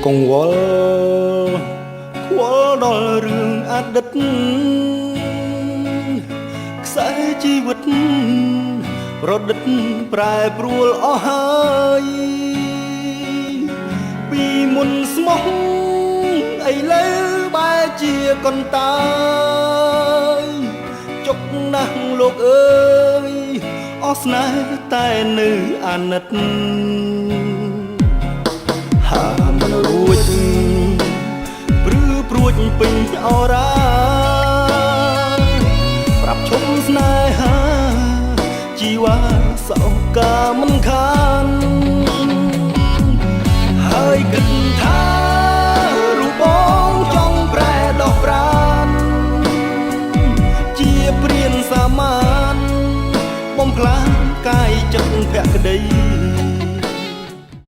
កង្វល់ខ្វល់ដល់រឿងអតីតខ្សែជីវិតប្រឌិតប្រែប្រួលអស់ហើយពីមុនស្មោះឥឡូវបែរជាកន្តើយចុកណាស់លោកអើយអស់ស្នេហ៍តែនៅអាណិតហាមិនរួចព្រឺព្រួចពេញអរ៉ាប្រាប់ឈុំស្នេហាជីវ៉ាសោកាមិនខានហើយគិតថារូបបងចង់ប្រែដោះប្រានជាព្រានសាមានបំផ្លាញកាយចិត្តភក្តី